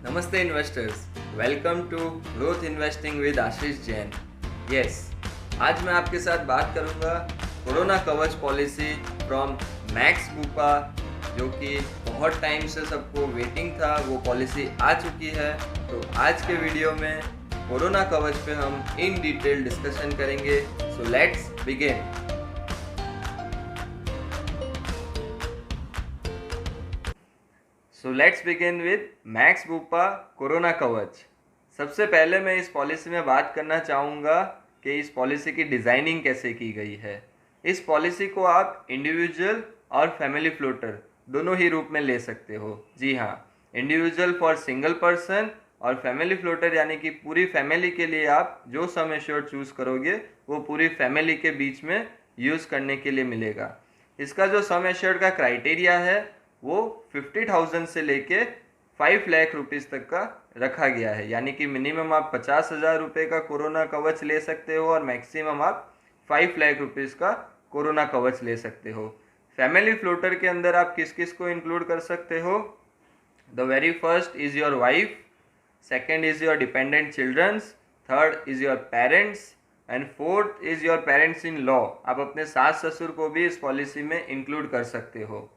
नमस्ते investors, welcome to growth investing with Ashish Jain. Yes, आज मैं आपके साथ बात करूंगा कोरोना कवच पॉलिसी फ्रॉम मैक्स बुपा, जो कि बहुत टाइम से सबको वेटिंग था। वो पॉलिसी आ चुकी है। तो आज के वीडियो में कोरोना कवच पे हम इन डिटेल डिस्कशन करेंगे। So let's begin. So let's begin with max Bupa corona कवच। सबसे पहले मैं इस पॉलिसी में बात करना चाहूँगा कि इस पॉलिसी की डिज़ाइनिंग कैसे की गई है। इस पॉलिसी को आप इंडिविजुअल और फैमिली फ्लोटर दोनों ही रूप में ले सकते हो। जी हाँ, इंडिविजुअल फॉर सिंगल पर्सन और फैमिली फ्लोटर यानी कि पूरी फैमिली के लिए आप जो सम एश्योर्ड चूज़ करोगे वो पूरी फैमिली के बीच में यूज़ करने के लिए मिलेगा। इसका जो सम एश्योर्ड का क्राइटेरिया है वो 50,000 से लेके 5 लाख रुपीज़ तक का रखा गया है। यानी कि मिनिमम आप 50,000 रुपये का कोरोना कवच ले सकते हो और मैक्सिमम आप 5 लाख रुपीज़ का कोरोना कवच ले सकते हो। फैमिली फ्लोटर के अंदर आप किस किस को इंक्लूड कर सकते हो? The very first is your wife, second is your dependent childrens, third is your parents and fourth is your parents in law. आप अपने सास ससुर को भी इस पॉलिसी में इंक्लूड कर सकते हो।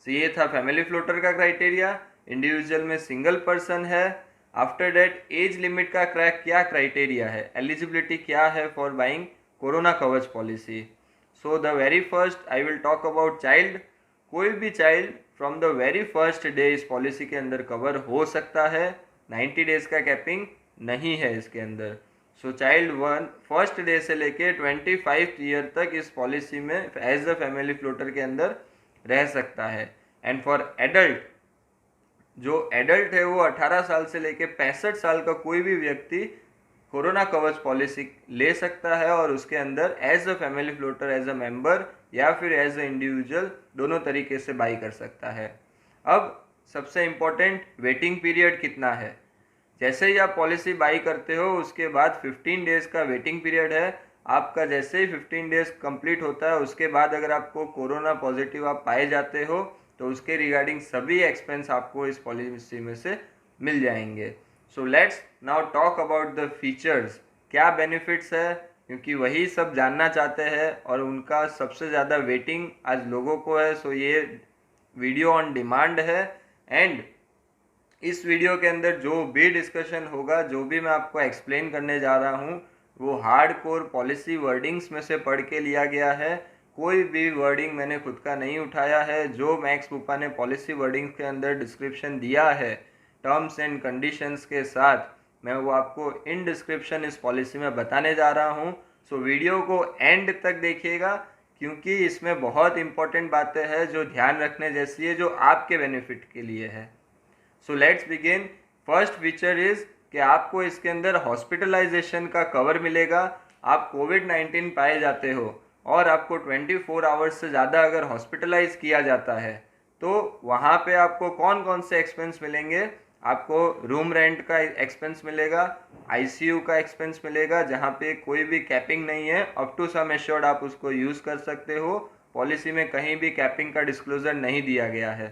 तो ये था फैमिली फ्लोटर का क्राइटेरिया। इंडिविजुअल में सिंगल पर्सन है। आफ्टर डेट एज लिमिट का क्या क्राइटेरिया है, एलिजिबिलिटी क्या है फॉर बाइंग कोरोना कवच policy. So the very first I will talk about child. कोई भी child from the very first day इस पॉलिसी के अंदर कवर हो सकता है। 90 डेज का कैपिंग नहीं है इसके अंदर। सो चाइल्ड वन फर्स्ट डे से लेके 25 ईयर तक इस पॉलिसी में एज अ फैमिली फ्लोटर के अंदर रह सकता है। एंड फॉर एडल्ट, जो एडल्ट है वो 18 साल से लेके 65 साल का कोई भी व्यक्ति कोरोना कवच पॉलिसी ले सकता है और उसके अंदर as a family floater, as a member या फिर एज अ इंडिविजुअल दोनों तरीके से बाई कर सकता है। अब सबसे इम्पोर्टेंट, वेटिंग पीरियड कितना है। जैसे ही आप पॉलिसी बाई करते हो उसके बाद 15 डेज का वेटिंग पीरियड है। आपका जैसे ही 15 डेज कंप्लीट होता है उसके बाद अगर आपको कोरोना पॉजिटिव आप पाए जाते हो तो उसके रिगार्डिंग सभी एक्सपेंस आपको इस पॉलिसी में से मिल जाएंगे। So let's now talk about the features. क्या बेनिफिट्स है, क्योंकि वही सब जानना चाहते हैं और उनका सबसे ज़्यादा वेटिंग आज लोगों को है। सो ये वीडियो ऑन डिमांड है एंड इस वीडियो के अंदर जो भी डिस्कशन होगा, जो भी मैं आपको एक्सप्लेन करने जा रहा हूँ, वो हार्ड कोर पॉलिसी वर्डिंग्स में से पढ़ के लिया गया है। कोई भी वर्डिंग मैंने खुद का नहीं उठाया है। जो मैक्स बुपा ने पॉलिसी वर्डिंग्स के अंदर डिस्क्रिप्शन दिया है टर्म्स एंड कंडीशंस के साथ, मैं वो आपको इन डिस्क्रिप्शन इस पॉलिसी में बताने जा रहा हूँ। सो वीडियो को एंड तक देखिएगा, क्योंकि इसमें बहुत इंपॉर्टेंट बातें हैं जो ध्यान रखने जैसी है, जो आपके बेनिफिट के लिए है। So let's begin. First feature is कि आपको इसके अंदर हॉस्पिटलाइजेशन का कवर मिलेगा। आप कोविड-19 पाए जाते हो और आपको 24 आवर्स से ज़्यादा अगर हॉस्पिटलाइज किया जाता है तो वहाँ पे आपको कौन कौन से एक्सपेंस मिलेंगे। आपको रूम रेंट का एक्सपेंस मिलेगा, आईसीयू का एक्सपेंस मिलेगा जहाँ पे कोई भी कैपिंग नहीं है, अप टू सम एश्योर्ड आप उसको यूज़ कर सकते हो। पॉलिसी में कहीं भी कैपिंग का डिस्क्लोजर नहीं दिया गया है।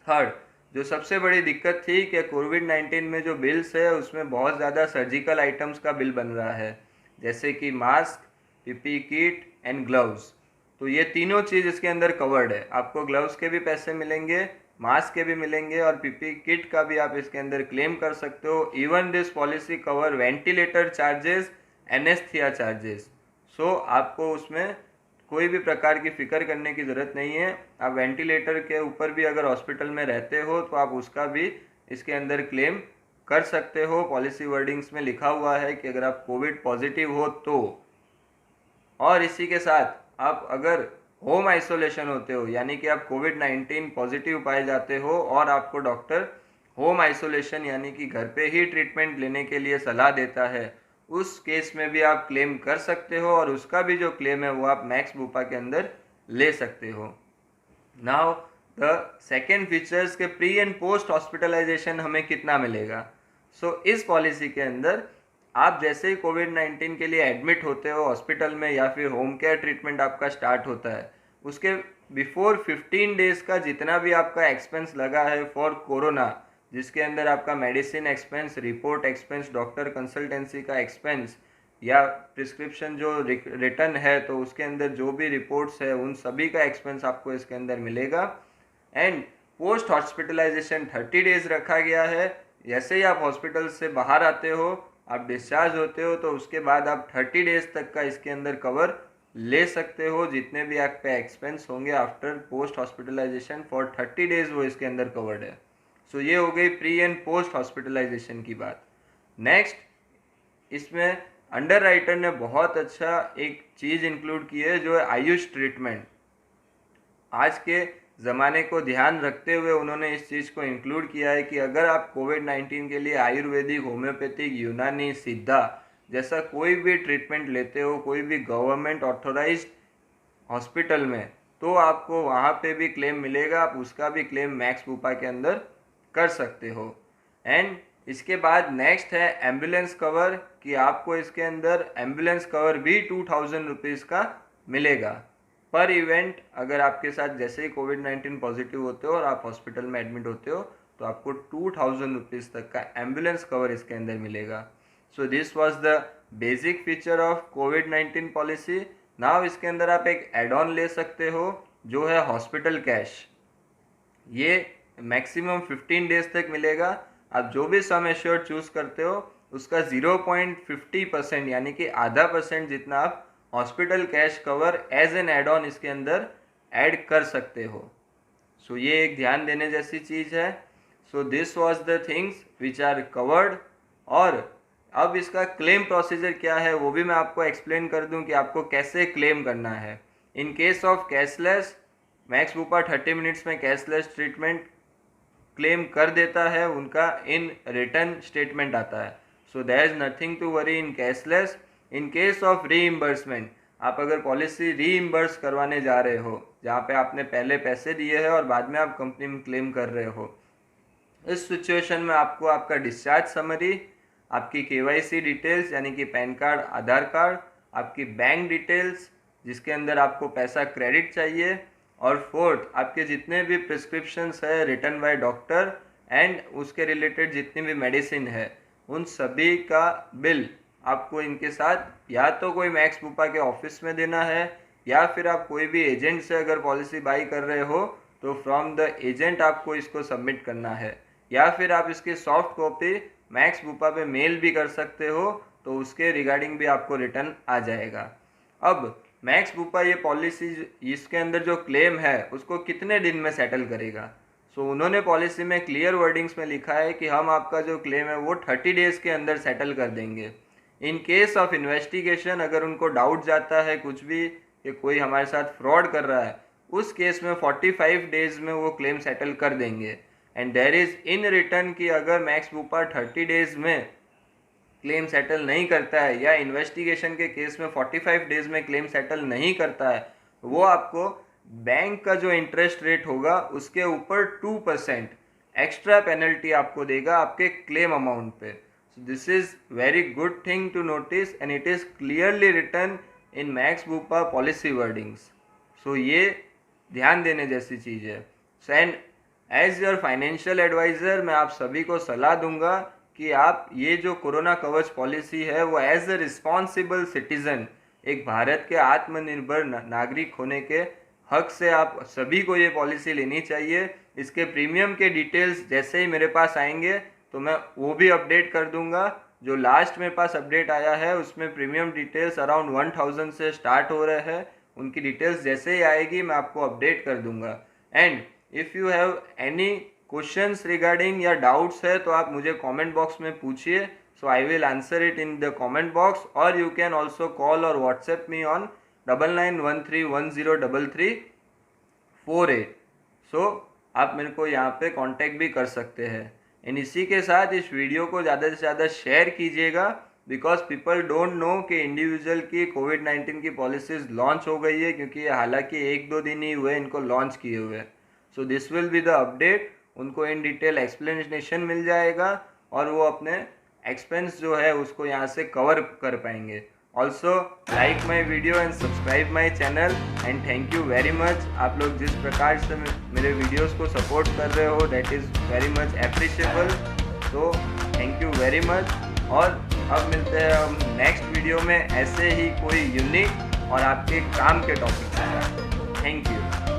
थर्ड, जो सबसे बड़ी दिक्कत थी कि कोविड-19 में जो बिल्स है उसमें बहुत ज़्यादा सर्जिकल आइटम्स का बिल बन रहा है, जैसे कि mask, PP kit and gloves. तो ये तीनों चीज़ इसके अंदर कवर्ड है। आपको ग्लव्स के भी पैसे मिलेंगे, मास्क के भी मिलेंगे और पीपी किट का भी आप इसके अंदर क्लेम कर सकते हो। Even this policy cover ventilator charges, anaesthesia charges. So आपको उसमें कोई भी प्रकार की फिक्र करने की ज़रूरत नहीं है। आप वेंटिलेटर के ऊपर भी अगर हॉस्पिटल में रहते हो तो आप उसका भी इसके अंदर क्लेम कर सकते हो। पॉलिसी वर्डिंग्स में लिखा हुआ है कि अगर आप कोविड पॉजिटिव हो तो, और इसी के साथ आप अगर होम आइसोलेशन होते हो, यानी कि आप कोविड-19 पॉजिटिव पाए जाते हो और आपको डॉक्टर होम आइसोलेशन यानी कि घर पे ही ट्रीटमेंट लेने के लिए सलाह देता है, उस केस में भी आप क्लेम कर सकते हो और उसका भी जो क्लेम है वो आप मैक्स बुपा के अंदर ले सकते हो। नाउ द सेकेंड फीचर्स के प्री एंड पोस्ट हॉस्पिटलाइजेशन हमें कितना मिलेगा। इस पॉलिसी के अंदर आप जैसे ही कोविड-19 के लिए एडमिट होते हो हॉस्पिटल में या फिर होम केयर ट्रीटमेंट आपका स्टार्ट होता है, उसके बिफोर 15 डेज का जितना भी आपका एक्सपेंस लगा है फॉर कोरोना, जिसके अंदर आपका medicine expense, report expense, doctor consultancy का एक्सपेंस या प्रिस्क्रिप्शन जो रिटर्न है तो उसके अंदर जो भी रिपोर्ट्स है उन सभी का एक्सपेंस आपको इसके अंदर मिलेगा। एंड पोस्ट हॉस्पिटलाइजेशन 30 डेज रखा गया है। जैसे ही आप हॉस्पिटल से बाहर आते हो, आप डिस्चार्ज होते हो, तो उसके बाद आप 30 डेज तक का इसके अंदर कवर ले सकते हो। जितने भी आप पे एक्सपेंस होंगे after post hospitalisation for 30 days वो इसके अंदर कवर्ड है। सो ये हो गई प्री एंड पोस्ट हॉस्पिटलाइजेशन की बात। नेक्स्ट, इसमें अंडर राइटर ने बहुत अच्छा एक चीज़ इंक्लूड की है जो है आयुष ट्रीटमेंट। आज के ज़माने को ध्यान रखते हुए उन्होंने इस चीज़ को इंक्लूड किया है कि अगर आप कोविड-19 के लिए आयुर्वेदिक, होम्योपैथिक, यूनानी, सिद्धा जैसा कोई भी ट्रीटमेंट लेते हो कोई भी गवर्नमेंट ऑथोराइज्ड हॉस्पिटल में, तो आपको वहाँ पे भी क्लेम मिलेगा। आप उसका भी क्लेम मैक्स बुपा के अंदर कर सकते हो। एंड इसके बाद नेक्स्ट है एम्बुलेंस कवर, कि आपको इसके अंदर एम्बुलेंस कवर भी 2000 रुपीज़ का मिलेगा पर इवेंट। अगर आपके साथ जैसे ही कोविड-19 पॉजिटिव होते हो और आप हॉस्पिटल में एडमिट होते हो तो आपको 2000 रुपीज़ तक का एम्बुलेंस कवर इसके अंदर मिलेगा। सो this was the basic feature of covid policy. Now इसके अंदर आप एक एड ऑन ले सकते हो जो है हॉस्पिटल कैश। ये मैक्सिमम 15 डेज तक मिलेगा। आप जो भी सम एश्योर्ड चूज करते हो उसका 0.50% यानी कि आधा % जितना आप hospital cash cover as an add on इसके अंदर ऐड कर सकते हो। सो ये एक ध्यान देने जैसी चीज़ है। So this was the things which are covered. और अब इसका क्लेम प्रोसीजर क्या है वो भी मैं आपको एक्सप्लेन कर दूं कि आपको कैसे क्लेम करना है। In case of cashless, Max Bupa 30 minutes में कैशलेस ट्रीटमेंट क्लेम कर देता है, उनका इन रिटर्न स्टेटमेंट आता है। So there is nothing to worry in cashless. In case of reimbursement, आप अगर पॉलिसी रीइम्बर्स करवाने जा रहे हो जहाँ पे आपने पहले पैसे दिए हैं और बाद में आप कंपनी में क्लेम कर रहे हो, इस सिचुएशन में आपको आपका डिस्चार्ज समरी, आपकी केवाईसी डिटेल्स यानी कि पैन कार्ड, आधार कार्ड, आपकी बैंक डिटेल्स जिसके अंदर आपको पैसा क्रेडिट चाहिए, और फोर्थ आपके जितने भी प्रिस्क्रिप्शंस है रिटन बाय डॉक्टर एंड उसके रिलेटेड जितनी भी मेडिसिन है उन सभी का बिल आपको इनके साथ या तो कोई मैक्स बुपा के ऑफिस में देना है या फिर आप कोई भी एजेंट से अगर पॉलिसी बाई कर रहे हो तो फ्रॉम द एजेंट आपको इसको सबमिट करना है, या फिर आप इसकी सॉफ्ट कॉपी मैक्स बुपा पे मेल भी कर सकते हो तो उसके रिगार्डिंग भी आपको रिटर्न आ जाएगा। अब मैक्स बुपा ये पॉलिसी इसके अंदर जो क्लेम है उसको कितने दिन में सेटल करेगा। सो उन्होंने पॉलिसी में क्लियर वर्डिंग्स में लिखा है कि हम आपका जो क्लेम है वो 30 डेज के अंदर सेटल कर देंगे। इन केस ऑफ इन्वेस्टिगेशन, अगर उनको डाउट जाता है कुछ भी कि कोई हमारे साथ फ्रॉड कर रहा है, उस केस में 45 डेज में वो क्लेम सेटल कर देंगे। And there is in return कि अगर मैक्स बुपा 30 डेज में क्लेम सेटल नहीं करता है या इन्वेस्टिगेशन के केस में 45 डेज में क्लेम सेटल नहीं करता है, वो आपको बैंक का जो इंटरेस्ट रेट होगा उसके ऊपर 2% एक्स्ट्रा पेनल्टी आपको देगा आपके क्लेम अमाउंट पे। So this is very good thing to notice and it is clearly written in Max Bupa policy wordings. So ये ध्यान देने जैसी चीज़ है। So and as your financial advisor मैं आप सभी को सलाह दूंगा कि आप ये जो कोरोना कवच पॉलिसी है वो एज ए रिस्पॉन्सिबल सिटीज़न, एक भारत के आत्मनिर्भर नागरिक होने के हक से आप सभी को ये पॉलिसी लेनी चाहिए। इसके प्रीमियम के डिटेल्स जैसे ही मेरे पास आएंगे तो मैं वो भी अपडेट कर दूंगा। जो लास्ट मेरे पास अपडेट आया है उसमें प्रीमियम डिटेल्स अराउंड 1000 से स्टार्ट हो रहे हैं। उनकी डिटेल्स जैसे ही आएगी मैं आपको अपडेट कर दूंगा। And if you have any questions regarding या डाउट्स है तो आप मुझे कमेंट बॉक्स में पूछिए। So I will answer it in the comment box, और you can also call or WhatsApp me on 9913103348। So आप मेरे को यहाँ पे कांटेक्ट भी कर सकते हैं। एंड इसी के साथ इस वीडियो को ज़्यादा से ज़्यादा शेयर कीजिएगा, बिकॉज पीपल डोंट नो कि इंडिविजुअल की कोविड-19 की पॉलिसीज़ लॉन्च हो गई है, क्योंकि हालांकि 1-2 दिन ही हुए इनको लॉन्च किए हुए। So this will be the update. उनको इन डिटेल एक्सप्लेनेशन मिल जाएगा और वो अपने एक्सपेंस जो है उसको यहाँ से कवर कर पाएंगे। Also like my video and subscribe my channel and thank you very much. आप लोग जिस प्रकार से मेरे वीडियोस को सपोर्ट कर रहे हो, that is very much appreciable. तो थैंक यू वेरी मच। और अब मिलते हैं हम नेक्स्ट वीडियो में ऐसे ही कोई यूनिक और आपके काम के टॉपिक के साथ। Thank you.